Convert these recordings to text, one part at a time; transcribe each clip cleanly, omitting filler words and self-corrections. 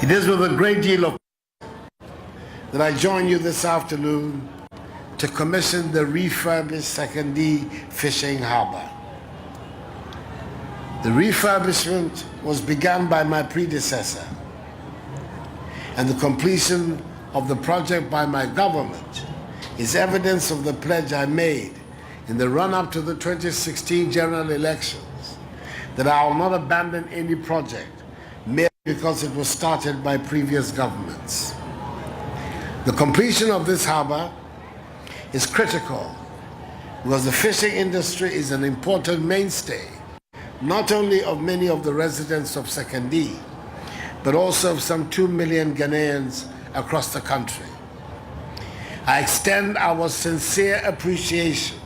It is with a great deal of that I join you this afternoon to commission the refurbished Sekondi Fishing Harbour. The refurbishment was begun by my predecessor, and the completion of the project by my government is evidence of the pledge I made in the run-up to the 2016 general elections that I will not abandon any project merely because it was started by previous governments. The completion of this harbour is critical because the fishing industry is an important mainstay not only of many of the residents of Sekondi, but also of some 2 million Ghanaians across the country. I extend our sincere appreciation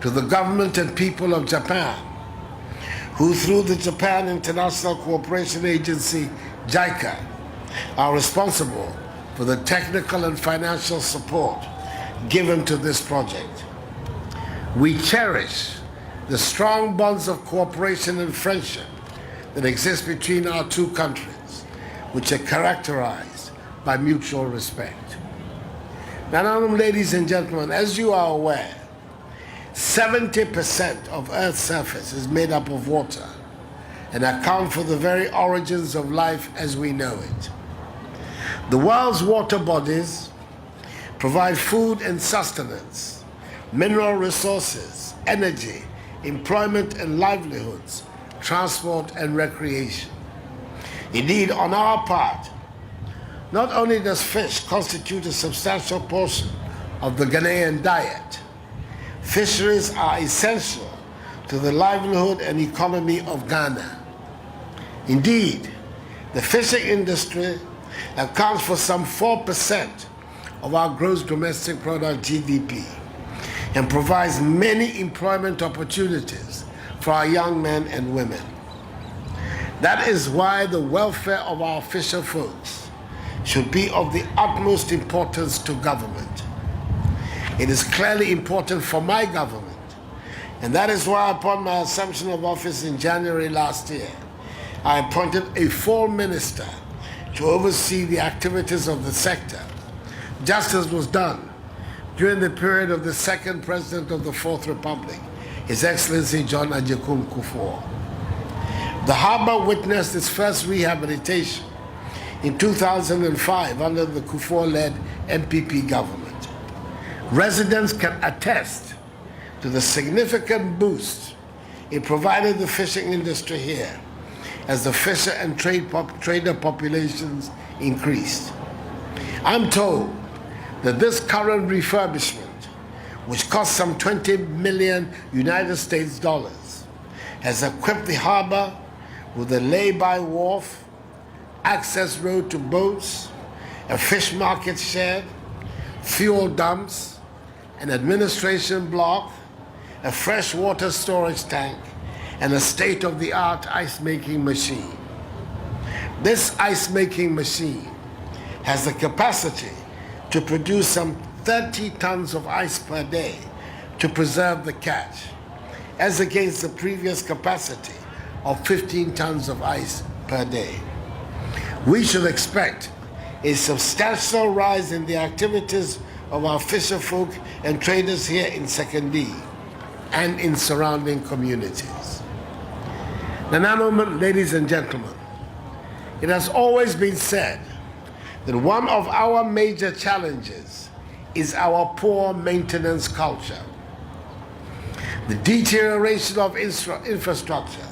to the government and people of Japan, who through the Japan International Cooperation Agency, JICA, are responsible for the technical and financial support given to this project. We cherish the strong bonds of cooperation and friendship that exist between our two countries, which are characterized by mutual respect. Now, ladies and gentlemen, as you are aware, 70% of Earth's surface is made up of water and account for the very origins of life as we know it. The world's water bodies provide food and sustenance, mineral resources, energy, employment and livelihoods, transport and recreation. Indeed, on our part, not only does fish constitute a substantial portion of the Ghanaian diet, fisheries are essential to the livelihood and economy of Ghana. Indeed, the fishing industry accounts for some 4% of our gross domestic product GDP and provides many employment opportunities for our young men and women. That is why the welfare of our fisher folks should be of the utmost importance to government. It is clearly important for my government, and that is why upon my assumption of office in January last year, I appointed a full minister to oversee the activities of the sector, just as was done during the period of the second president of the Fourth Republic, His Excellency John Agyekum Kufuor. The harbour witnessed its first rehabilitation in 2005 under the Kufuor-led MPP government. Residents can attest to the significant boost it provided the fishing industry here as the fisher and trader populations increased. I'm told that this current refurbishment, which cost some 20 million United States dollars, has equipped the harbour with a lay-by wharf, access road to boats, a fish market shed, fuel dumps, an administration block, a freshwater storage tank, and a state-of-the-art ice-making machine. This ice-making machine has the capacity to produce some 30 tons of ice per day to preserve the catch, as against the previous capacity of 15 tons of ice per day. We should expect a substantial rise in the activities of our fisher folk and traders here in Sekondi and in surrounding communities. Now, ladies and gentlemen, it has always been said that one of our major challenges is our poor maintenance culture. The deterioration of infrastructure,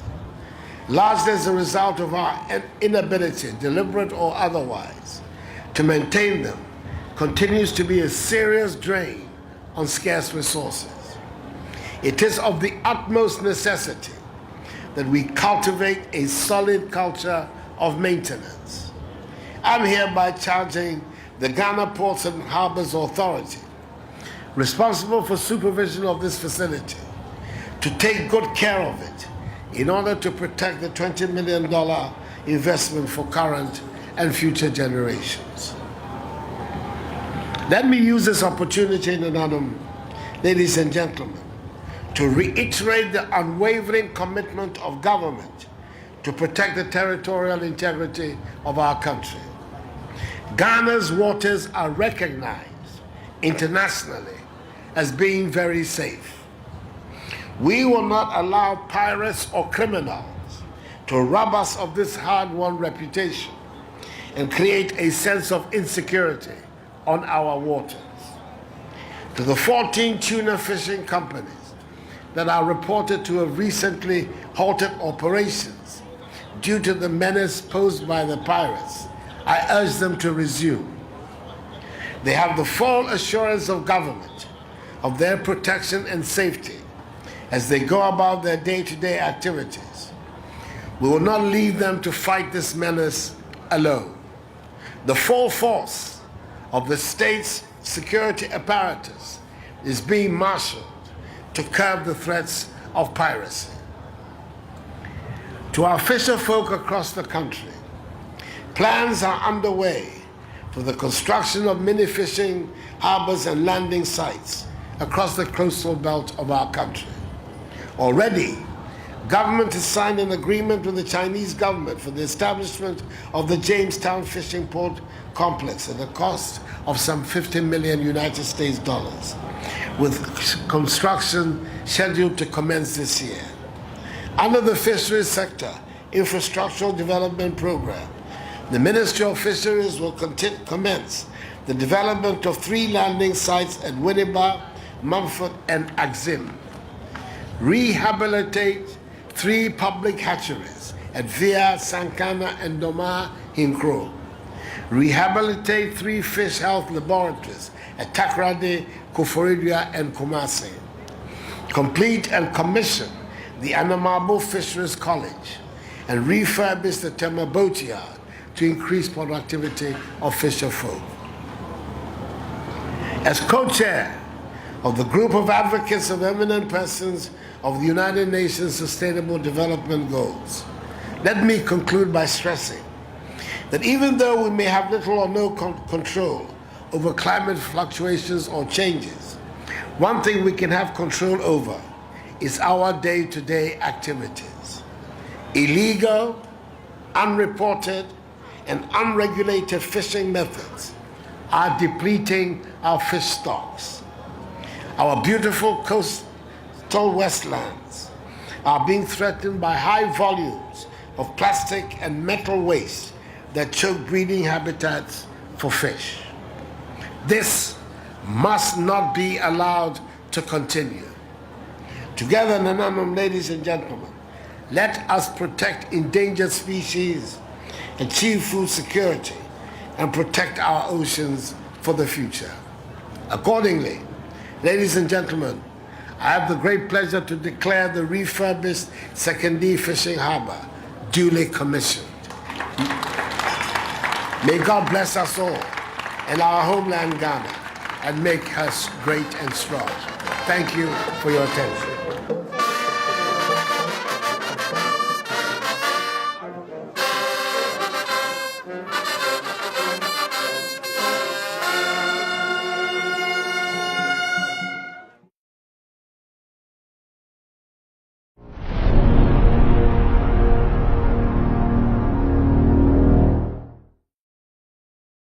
largely as a result of our inability, deliberate or otherwise, to maintain them, continues to be a serious drain on scarce resources. It is of the utmost necessity that we cultivate a solid culture of maintenance. I'm hereby charging the Ghana Ports and Harbours Authority, responsible for supervision of this facility, to take good care of it in order to protect the $20 million investment for current and future generations. Let me use this opportunity, ladies and gentlemen, to reiterate the unwavering commitment of government to protect the territorial integrity of our country. Ghana's waters are recognized internationally as being very safe. We will not allow pirates or criminals to rob us of this hard-won reputation and create a sense of insecurity on our waters. To the 14 tuna fishing companies that are reported to have recently halted operations due to the menace posed by the pirates, I urge them to resume. They have the full assurance of government of their protection and safety as they go about their day-to-day activities. We will not leave them to fight this menace alone. The full force of the state's security apparatus is being marshaled to curb the threats of piracy. To our fisher folk across the country, plans are underway for the construction of mini fishing harbors and landing sites across the coastal belt of our country. Already, government has signed an agreement with the Chinese government for the establishment of the Jamestown Fishing Port Complex at a cost of some $50 million United States dollars, with construction scheduled to commence this year. Under the Fisheries Sector Infrastructural Development Program, the Ministry of Fisheries will commence the development of 3 landing sites at Winneba, Mumford, and Axim, rehabilitate 3 public hatcheries at Via, Sankana, and Doma Hinkro, rehabilitate 3 fish health laboratories at Takoradi, Koforidua, and Kumasi, complete and commission the Anamabo Fisheries College, and refurbish the Tema Boat Yard to increase productivity of fisher folk. As co-chair of the group of advocates of eminent persons of the United Nations Sustainable Development Goals, let me conclude by stressing that even though we may have little or no control over climate fluctuations or changes, one thing we can have control over is our day-to-day activities. Illegal, unreported, and unregulated fishing methods are depleting our fish stocks. Our beautiful coastal wetlands are being threatened by high volumes of plastic and metal waste that choke breeding habitats for fish. This must not be allowed to continue. Together, Nananum, ladies and gentlemen, let us protect endangered species, achieve food security, and protect our oceans for the future. Accordingly, ladies and gentlemen, I have the great pleasure to declare the refurbished Sekondi Fishing Harbour duly commissioned. May God bless us all and our homeland Ghana and make us great and strong. Thank you for your attention.